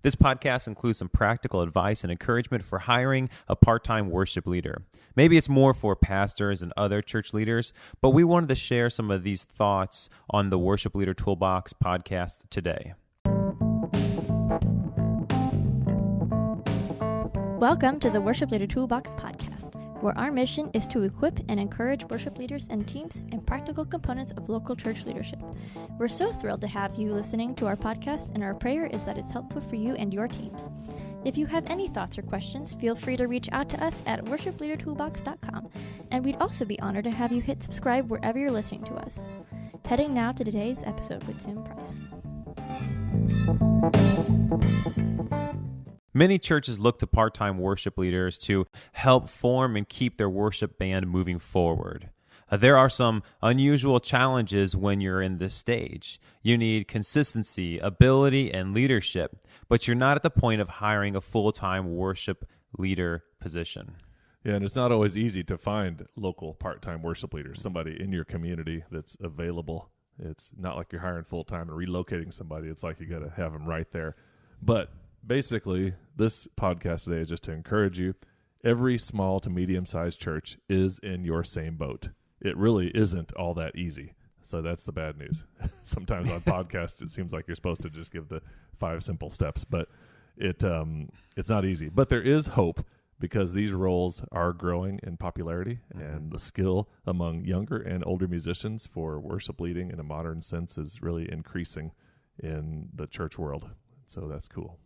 This podcast includes some practical advice and encouragement for hiring a part-time worship leader. Maybe it's more for pastors and other church leaders, but we wanted to share some of these thoughts on the Worship Leader Toolbox podcast today. Welcome to the Worship Leader Toolbox podcast, where our mission is to equip and encourage worship leaders and teams in practical components of local church leadership. We're so thrilled to have you listening to our podcast, and our prayer is that it's helpful for you and your teams. If you have any thoughts or questions, feel free to reach out to us at worshipleadertoolbox.com, and we'd also be honored to have you hit subscribe wherever you're listening to us. Heading now to today's episode with Tim Price. Many churches look to part-time worship leaders to help form and keep their worship band moving forward. There are some unusual challenges when you're in this stage. You need consistency, ability, and leadership, but you're not at the point of hiring a full-time worship leader position. Yeah, and it's not always easy to find local part-time worship leaders, somebody in your community that's available. It's not like you're hiring full-time and relocating somebody. It's like you got to have them right there. But basically, this podcast today is just to encourage you. Every small to medium-sized church is in your same boat. It really isn't all that easy. So that's the bad news. Sometimes on podcasts, it seems like you're supposed to just give the 5 simple steps, but it's not easy. But there is hope because these roles are growing in popularity, and the skill among younger and older musicians for worship leading in a modern sense is really increasing in the church world. So that's cool.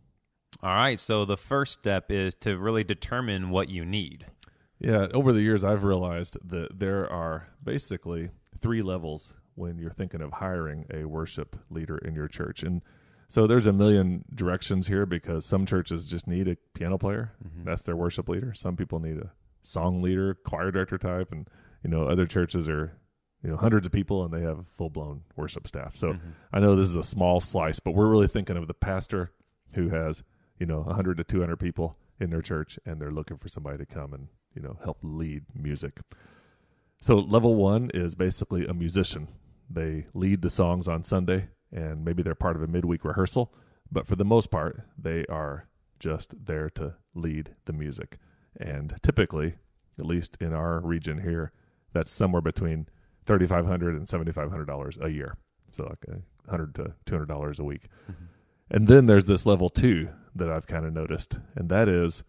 All right, so the first step is to really determine what you need. Yeah, over the years, I've realized that there are basically 3 levels when you're thinking of hiring a worship leader in your church. And so there's a million directions here because some churches just need a piano player. That's their worship leader. Some people need a song leader, choir director type, and other churches are hundreds of people and they have full-blown worship staff. So I know this is a small slice, but we're really thinking of the pastor who has 100 to 200 people in their church, and they're looking for somebody to come and, help lead music. So level 1 is basically a musician. They lead the songs on Sunday, and maybe they're part of a midweek rehearsal, but for the most part, they are just there to lead the music. And typically, at least in our region here, that's somewhere between $3,500 and $7,500 a year. So like $100 to $200 a week. And then there's this level 2 that I've kind of noticed, and that is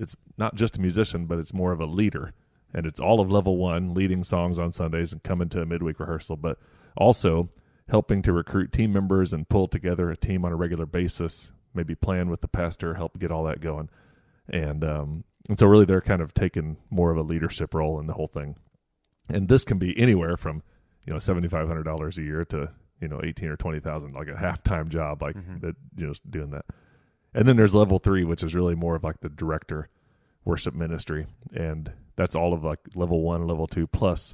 it's not just a musician, but it's more of a leader. And it's all of level 1, leading songs on Sundays and coming to a midweek rehearsal, but also helping to recruit team members and pull together a team on a regular basis, maybe plan with the pastor, help get all that going. And so really they're kind of taking more of a leadership role in the whole thing. And this can be anywhere from $7,500 a year to $18,000 or $20,000, like a half-time job, like that, doing that. And then there's level 3, which is really more of like the director worship ministry. And that's all of like level 1 and level 2, plus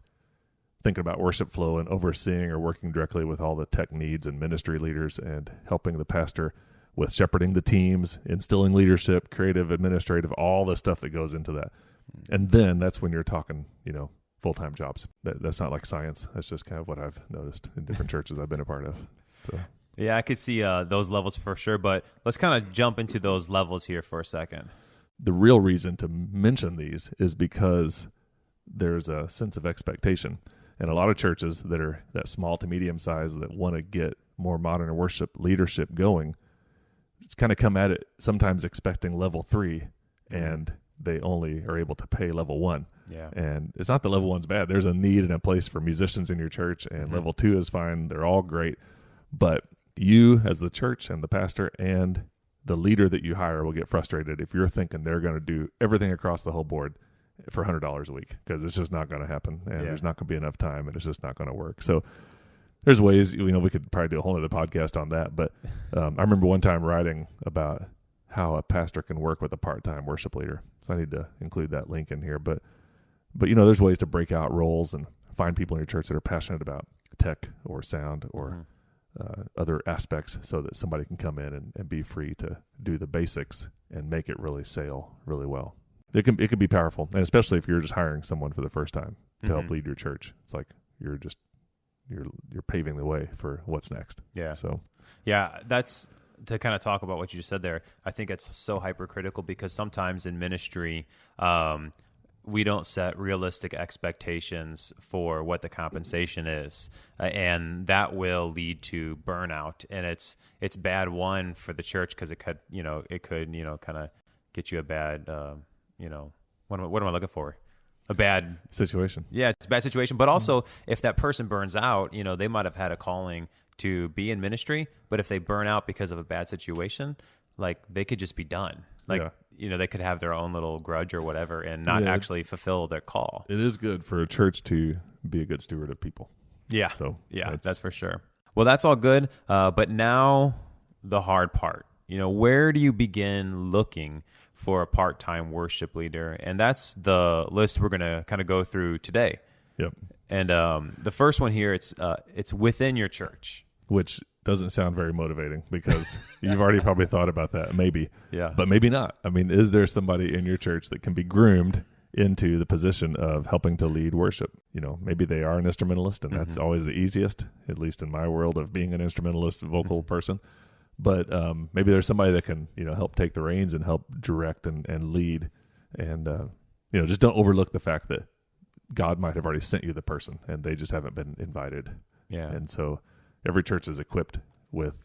thinking about worship flow and overseeing or working directly with all the tech needs and ministry leaders and helping the pastor with shepherding the teams, instilling leadership, creative, administrative, all the stuff that goes into that. And then that's when you're talking, full-time jobs. That's not like science. That's just kind of what I've noticed in different churches I've been a part of. So. Yeah, I could see those levels for sure, but let's kind of jump into those levels here for a second. The real reason to mention these is because there's a sense of expectation. And a lot of churches that are that small to medium size that want to get more modern worship leadership going, it's kind of come at it sometimes expecting level 3, and they only are able to pay level 1. Yeah. And it's not that level 1's bad. There's a need and a place for musicians in your church, and level 2 is fine. They're all great. But you as the church and the pastor and the leader that you hire will get frustrated if you're thinking they're going to do everything across the whole board for $100 a week, because it's just not going to happen, and there's not going to be enough time, and it's just not going to work. So there's ways, we could probably do a whole other podcast on that. But I remember one time writing about how a pastor can work with a part-time worship leader. So I need to include that link in here. But there's ways to break out roles and find people in your church that are passionate about tech or sound or other aspects, so that somebody can come in and be free to do the basics and make it really sail really well. It can be powerful, and especially if you're just hiring someone for the first time to help lead your church. It's like you're paving the way for what's next. Yeah. So yeah, that's to kind of talk about what you just said there, I think it's so hypercritical because sometimes in ministry, we don't set realistic expectations for what the compensation is, and that will lead to burnout. And it's bad, one, for the church because it could kind of get you a bad what am I looking for? A bad situation. Yeah, it's a bad situation. But also, if that person burns out, they might have had a calling to be in ministry, but if they burn out because of a bad situation, like they could just be done. Like, they could have their own little grudge or whatever and not actually fulfill their call. It is good for a church to be a good steward of people. Yeah. So that's for sure. Well, that's all good. But now the hard part, where do you begin looking for a part-time worship leader? And that's the list we're going to kind of go through today. Yep. And the first one here, it's within your church. Which doesn't sound very motivating because you've already probably thought about that, maybe. Yeah. But maybe not. I mean, is there somebody in your church that can be groomed into the position of helping to lead worship? Maybe they are an instrumentalist, and that's always the easiest, at least in my world of being an instrumentalist, vocal person. But maybe there's somebody that can, help take the reins and help direct and lead. And, just don't overlook the fact that God might have already sent you the person and they just haven't been invited. Yeah. And so every church is equipped with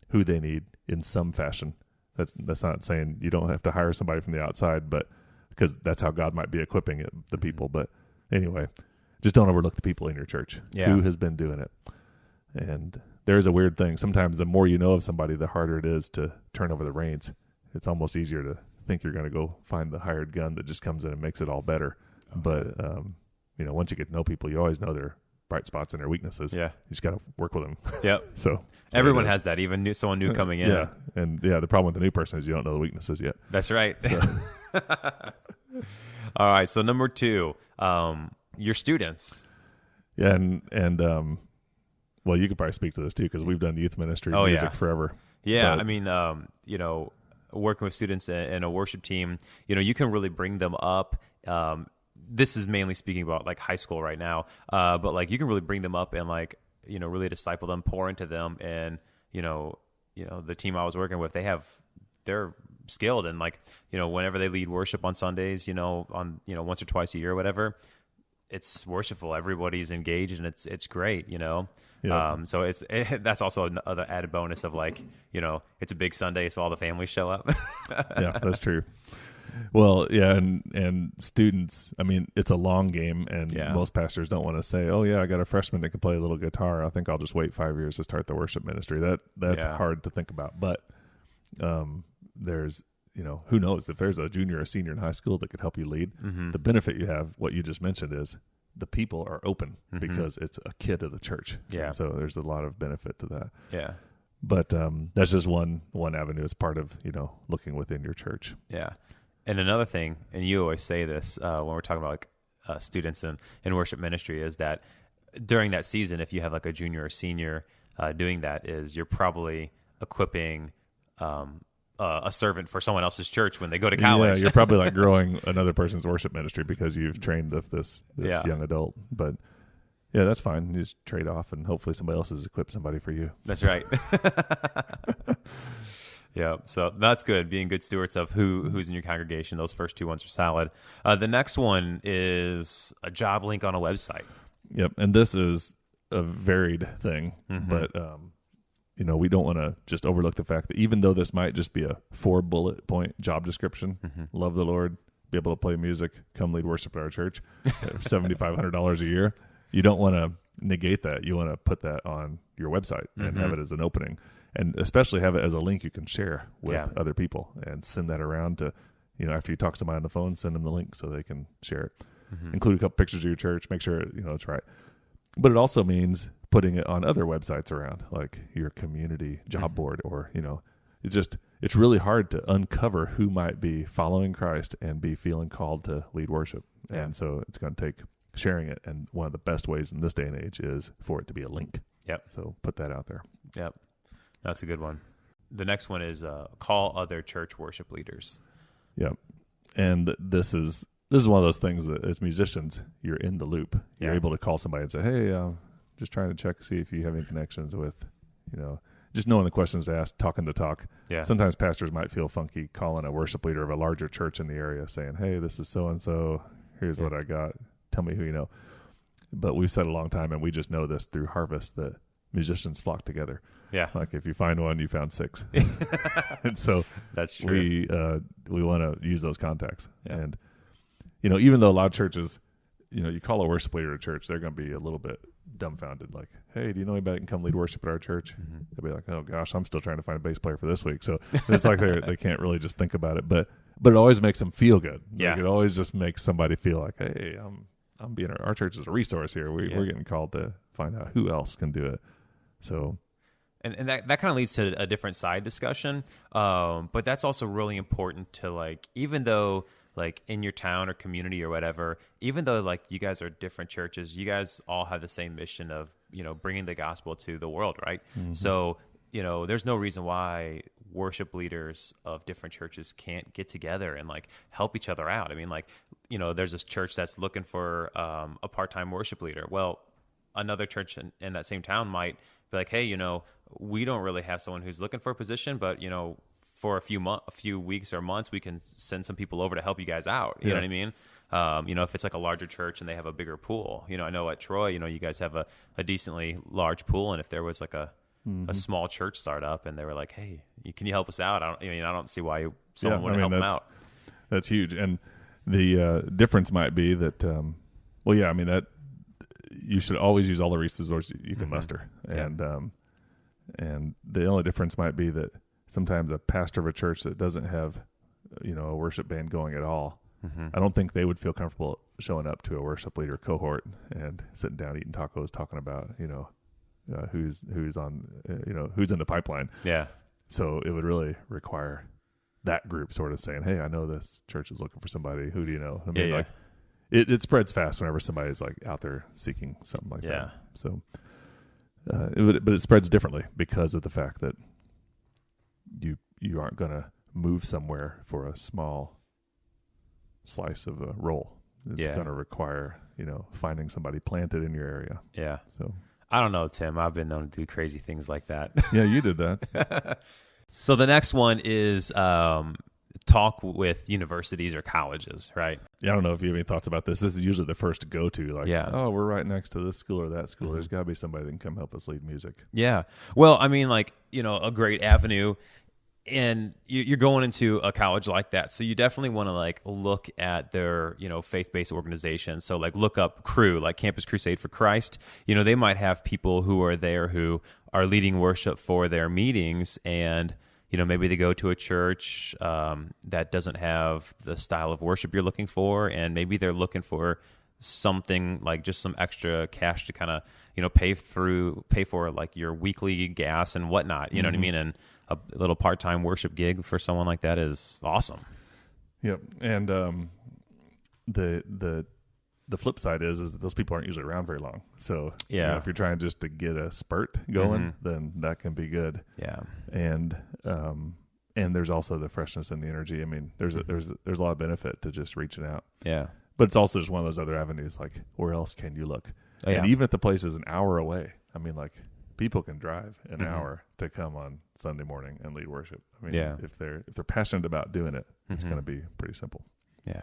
who they need in some fashion. That's not saying you don't have to hire somebody from the outside, but because that's how God might be equipping the people. But anyway, just don't overlook the people in your church who has been doing it. And there's a weird thing. Sometimes the more you know of somebody, the harder it is to turn over the reins. It's almost easier to think you're going to go find the hired gun that just comes in and makes it all better. But, once you get to know people, you always know their bright spots and their weaknesses. Yeah. You just got to work with them. Yep. So everyone has that, even someone new coming in. Yeah. And the problem with the new person is you don't know the weaknesses yet. That's right. So. All right. So number 2, your students. Yeah. And well, you could probably speak to this too, because we've done youth ministry music forever. Yeah. But, I mean, working with students in a worship team, you can really bring them up. This is mainly speaking about like high school right now. But like you can really bring them up and like, really disciple them, pour into them. And, the team I was working with, they're skilled. And like, whenever they lead worship on Sundays, on, once or twice a year or whatever, it's worshipful. Everybody's engaged and it's great, Yeah. So that's also another added bonus of like, it's a big Sunday, so all the families show up. Yeah, that's true. Well, yeah, and students, I mean, it's a long game, and most pastors don't want to say, oh, yeah, I got a freshman that can play a little guitar. I think I'll just wait 5 years to start the worship ministry. That's hard to think about. But there's, who knows? If there's a junior or senior in high school that could help you lead, the benefit you have, what you just mentioned, is the people are open because it's a kid of the church. Yeah. And so there's a lot of benefit to that. Yeah. But that's just one avenue. It's part of, looking within your church. Yeah. And another thing, and you always say this when we're talking about like students in worship ministry, is that during that season, if you have like a junior or senior doing that, is you're probably equipping a servant for someone else's church when they go to college. Yeah, you're probably like growing another person's worship ministry because you've trained this young adult. But yeah, that's fine. You just trade off, and hopefully somebody else has equipped somebody for you. That's right. Yeah, so that's good, being good stewards of who's in your congregation. Those first 2 ones are solid. The next one is a job link on a website. Yep, and this is a varied thing, but we don't want to just overlook the fact that even though this might just be a 4-bullet point job description, love the Lord, be able to play music, come lead worship at our church, $7,500 a year, you don't want to negate that. You want to put that on your website and have it as an opening. And especially have it as a link you can share with other people and send that around to, after you talk to somebody on the phone, send them the link so they can share it. Include a couple pictures of your church, make sure, it's right. But it also means putting it on other websites around, like your community job board, or, it's really hard to uncover who might be following Christ and be feeling called to lead worship. Yeah. And so it's going to take sharing it. And one of the best ways in this day and age is for it to be a link. Yep. So put that out there. Yep. That's a good one. The next one is call other church worship leaders. Yep. And this is one of those things that as musicians, you're in the loop. You're able to call somebody and say, hey, just trying to check, see if you have any connections with, just knowing the questions asked, talking the talk. Yeah. Sometimes pastors might feel funky calling a worship leader of a larger church in the area saying, hey, this is so-and-so. Here's what I got. Tell me who you know. But we've said a long time, and we just know this through Harvest, that musicians flock together. Yeah. Like if you find one, you found six. And so that's true. We want to use those contacts. Yeah. And, even though a lot of churches, you call a worship leader at a church, they're going to be a little bit dumbfounded. Like, hey, do you know anybody that can come lead worship at our church? Mm-hmm. They'll be like, oh gosh, I'm still trying to find a bass player for this week. So it's like they can't really just think about it, but it always makes them feel good. Yeah. Like it always just makes somebody feel like, hey, I'm being our church is a resource here. We're getting called to find out who else can do it. So. And that kind of leads to a different side discussion. But that's also really important to, like, even though, like, in your town or community or whatever, even though, like, you guys are different churches, you guys all have the same mission of, bringing the gospel to the world, right? Mm-hmm. So, there's no reason why worship leaders of different churches can't get together and, like, help each other out. I mean, like, there's this church that's looking for a part-time worship leader. Well, another church in that same town might be like, hey, we don't really have someone who's looking for a position, but, for a few weeks or months, we can send some people over to help you guys out. You know what I mean? If it's like a larger church and they have a bigger pool, I know at Troy, you guys have a decently large pool. And if there was like a small church startup and they were like, hey, can you help us out? I don't see why someone wouldn't help them out. That's huge. And the difference might be that, that you should always use all the resources you can muster. And the only difference might be that sometimes a pastor of a church that doesn't have, a worship band going at all, I don't think they would feel comfortable showing up to a worship leader cohort and sitting down eating tacos, talking about, who's on, who's in the pipeline. Yeah. So it would really require that group sort of saying, hey, I know this church is looking for somebody. Who do you know? I mean, like it spreads fast whenever somebody's like out there seeking something like that. So, but it spreads differently because of the fact that you aren't going to move somewhere for a small slice of a role. It's going to require, finding somebody planted in your area. Yeah. So I don't know, Tim. I've been known to do crazy things like that. Yeah, you did that. So the next one is talk with universities or colleges, right? Yeah, I don't know if you have any thoughts about this. This is usually the first to go to. Like, oh, we're right next to this school or that school. There's got to be somebody that can come help us lead music. Yeah. Well, I mean, like, a great avenue. And you're going into a college like that, so you definitely want to like look at their faith-based organization. So like look up Cru, like Campus Crusade for Christ. They might have people who are there who are leading worship for their meetings, and maybe they go to a church that doesn't have the style of worship you're looking for, and maybe they're looking for something like just some extra cash to kind of pay for like your weekly gas and whatnot. You know what I mean? And a little part-time worship gig for someone like that is awesome. Yep. And the flip side is that those people aren't usually around very long. So if you're trying just to get a spurt going, then that can be good. Yeah. And there's also the freshness and the energy. I mean, there's a lot of benefit to just reaching out. Yeah. But it's also just one of those other avenues, like where else can you look? Oh, yeah. And even if the place is an hour away, I mean, like people can drive an hour to come on Sunday morning and lead worship. I mean, if they're passionate about doing it, it's going to be pretty simple. Yeah.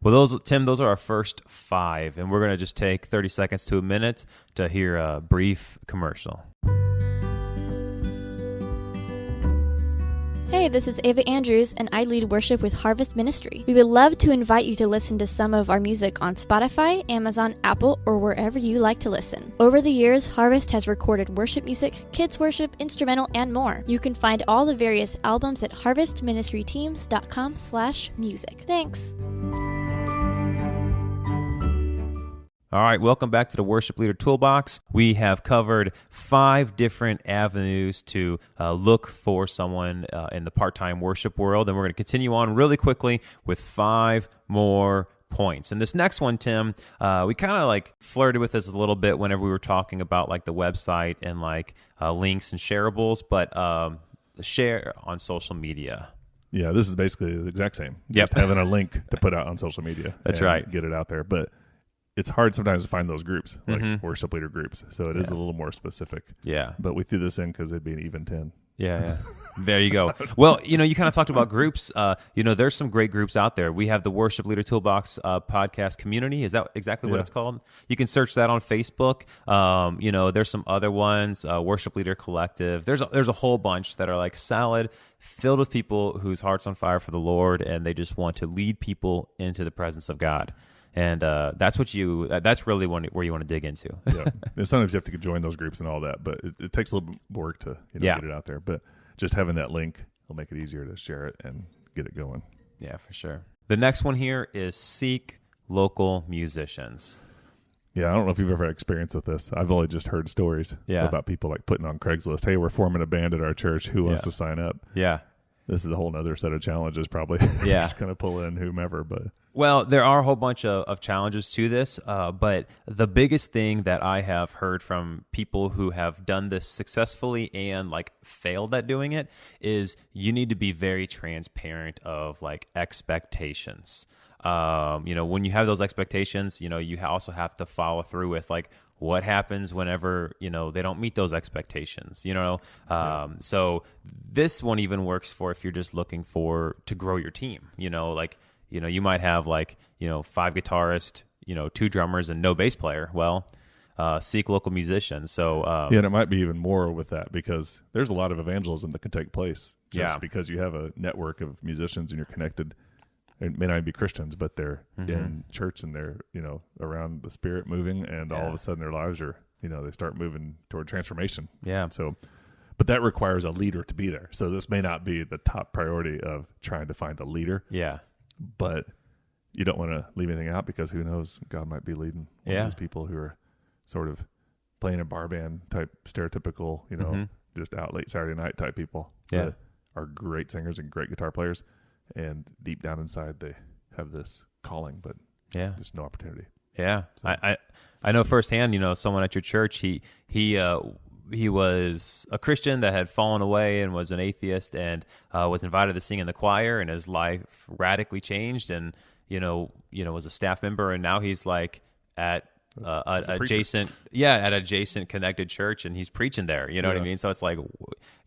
Well, those are our first 5, and we're going to just take 30 seconds to a minute to hear a brief commercial. Hey, this is Ava Andrews, and I lead worship with Harvest Ministry. We would love to invite you to listen to some of our music on Spotify, Amazon, Apple, or wherever you like to listen. Over the years, Harvest has recorded worship music, kids worship, instrumental, and more. You can find all the various albums at harvestministryteams.com/music. Thanks. All right, welcome back to the Worship Leader Toolbox. We have covered 5 different avenues to look for someone in the part-time worship world, and we're going to continue on really quickly with 5 more points. And this next one, Tim, we kind of like flirted with this a little bit whenever we were talking about like the website and like links and shareables, but share on social media. Yeah, this is basically the exact same. Just having a link to put out on social media. That's right. Get it out there. But it's hard sometimes to find those groups, like worship leader groups. So it is a little more specific. Yeah. But we threw this in because it'd be an even 10. Yeah. There you go. Well, you kind of talked about groups. There's some great groups out there. We have the Worship Leader Toolbox podcast community. Is that exactly what it's called? You can search that on Facebook. There's some other ones, Worship Leader Collective. There's a whole bunch that are like solid, filled with people whose heart's on fire for the Lord, and they just want to lead people into the presence of God. And that's really where you want to dig into. Yeah. And sometimes you have to join those groups and all that, but it takes a little bit of work to get it out there. But just having that link will make it easier to share it and get it going. Yeah, for sure. The next one here is seek local musicians. Yeah, I don't know if you've ever had experience with this. I've only just heard stories about people like putting on Craigslist, hey, we're forming a band at our church. Who wants to sign up? Yeah. This is a whole other set of challenges probably. Yeah. Just going to pull in whomever. But well, there are a whole bunch of challenges to this, but the biggest thing that I have heard from people who have done this successfully and like failed at doing it is you need to be very transparent of like expectations. When you have those expectations, you also have to follow through with like what happens whenever, they don't meet those expectations, So this one even works for if you're just looking to grow your team, you might have 5 guitarists, 2 drummers and no bass player. Well, seek local musicians. So, and it might be even more with that because there's a lot of evangelism that can take place just because you have a network of musicians and you're connected. It may not be Christians, but they're in church and they're, around the Spirit moving, and all of a sudden their lives are, they start moving toward transformation. Yeah. So, but that requires a leader to be there. So this may not be the top priority of trying to find a leader. Yeah. But you don't want to leave anything out because who knows, God might be leading one of these people who are sort of playing a bar band type stereotypical, just out late Saturday night type people that are great singers and great guitar players. And deep down inside, they have this calling, but there's no opportunity. Yeah, so. I know firsthand. Someone at your church. He was a Christian that had fallen away and was an atheist, and was invited to sing in the choir, and his life radically changed. And was a staff member, and now he's like at adjacent connected church, and he's preaching there. You know what I mean? So it's like,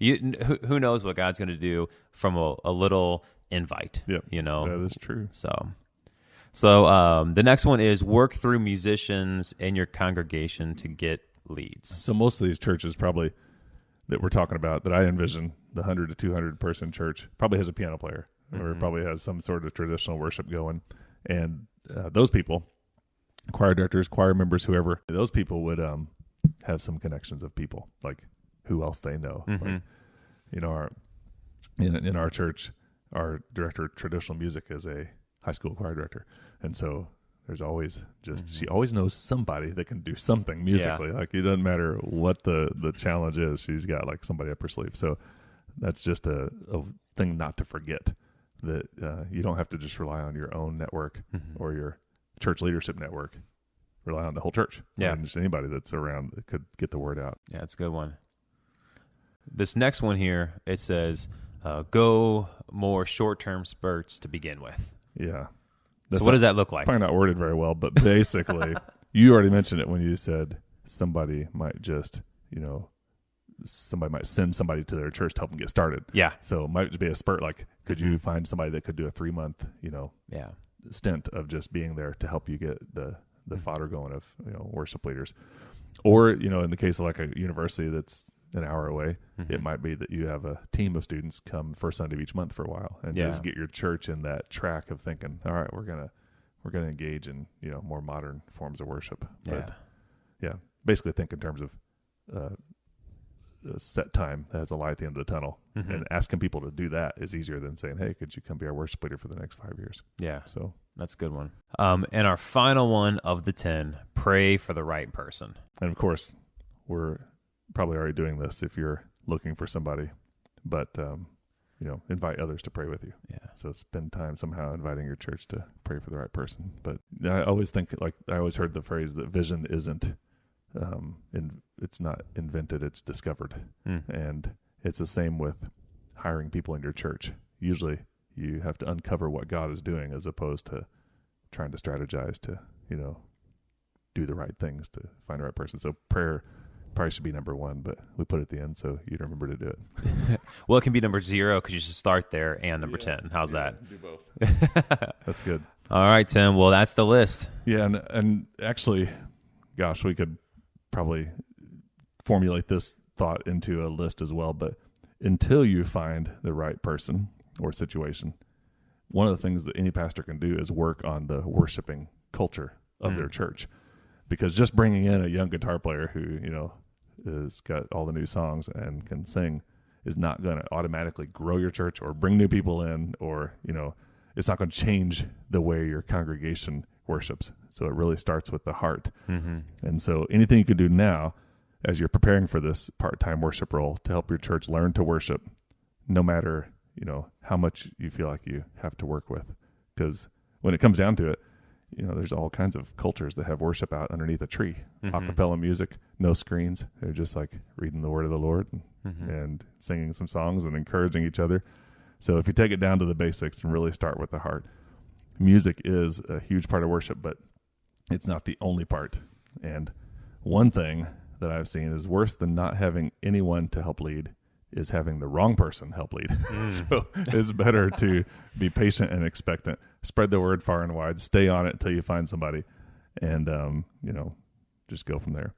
who knows what God's going to do from a little invite. That is true. So the next one is work through musicians in your congregation to get leads. So most of these churches probably that we're talking about, that I envision, the 100 to 200 person church probably has a piano player or probably has some sort of traditional worship going. And those people, choir directors, choir members, whoever, those people would have some connections of people, like who else they know. Like, in our church, our director of traditional music is a high school choir director. And so there's always she always knows somebody that can do something musically. Yeah. Like it doesn't matter what the challenge is. She's got like somebody up her sleeve. So that's just a thing not to forget, that you don't have to just rely on your own network or your church leadership network. Rely on the whole church. Yeah. And just anybody that's around that could get the word out. Yeah, it's a good one. This next one here, it says, go more short-term spurts to begin with. Yeah. So what does that look like? Probably not worded very well, but basically, you already mentioned it when you said somebody might just, somebody might send somebody to their church to help them get started. Yeah. So it might just be a spurt. Like, could you find somebody that could do a 3-month, stint of just being there to help you get the fodder going of, worship leaders? Or, in the case of like a university that's an hour away, it might be that you have a team of students come first Sunday of each month for a while and just get your church in that track of thinking, all right, we're gonna engage in more modern forms of worship. But basically think in terms of a set time that has a light at the end of the tunnel, and asking people to do that is easier than saying, hey, could you come be our worship leader for the next 5 years? Yeah, so that's a good one. And our final one of the 10, pray for the right person. And of course, we're probably already doing this if you're looking for somebody, but invite others to pray with you. Yeah. So spend time somehow inviting your church to pray for the right person. But I always think, like, I always heard the phrase that vision isn't it's not invented, it's discovered. And it's the same with hiring people in your church. Usually you have to uncover what God is doing as opposed to trying to strategize to do the right things to find the right person. So prayer probably should be number one, but we put it at the end so you'd remember to do it. Well, it can be number 0 because you should start there, and number 10. How's that? Do both. That's good. All right, Tim. Well, that's the list. Yeah, and actually, gosh, we could probably formulate this thought into a list as well, but until you find the right person or situation, one of the things that any pastor can do is work on the worshiping culture of their church. Because just bringing in a young guitar player who, has got all the new songs and can sing is not going to automatically grow your church or bring new people in, or, it's not going to change the way your congregation worships. So it really starts with the heart. Mm-hmm. And so anything you can do now as you're preparing for this part-time worship role to help your church learn to worship, no matter, how much you feel like you have to work with. Because when it comes down to it, there's all kinds of cultures that have worship out underneath a tree, a cappella music, no screens. They're just like reading the word of the Lord and singing some songs and encouraging each other. So if you take it down to the basics and really start with the heart, music is a huge part of worship, but it's not the only part. And one thing that I've seen is worse than not having anyone to help lead is having the wrong person help lead. So it's better to be patient and expectant. Spread the word far and wide. Stay on it until you find somebody, and just go from there.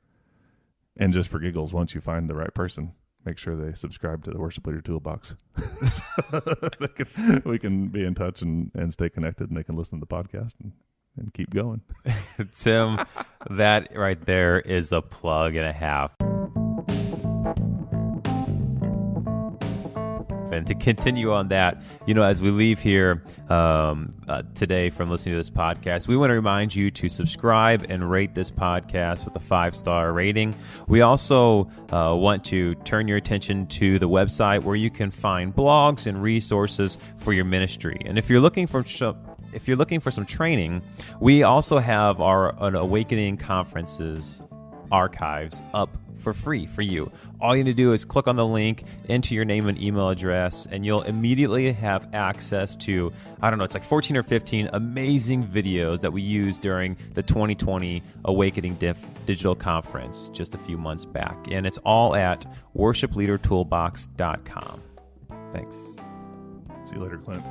And just for giggles, once you find the right person, make sure they subscribe to the Worship Leader Toolbox. We can be in touch and stay connected, and they can listen to the podcast and keep going. Tim, that right there is a plug and a half. And to continue on that, as we leave here today from listening to this podcast, we want to remind you to subscribe and rate this podcast with a 5-star rating. We also want to turn your attention to the website where you can find blogs and resources for your ministry. And if you're looking for some training, we also have our Awakening Conferences archives up for free for you. All you need to do is click on the link, enter your name and email address, and you'll immediately have access to, it's like 14 or 15 amazing videos that we used during the 2020 Awakening Digital Conference just a few months back. And it's all at worshipleadertoolbox.com. Thanks. See you later, Clint.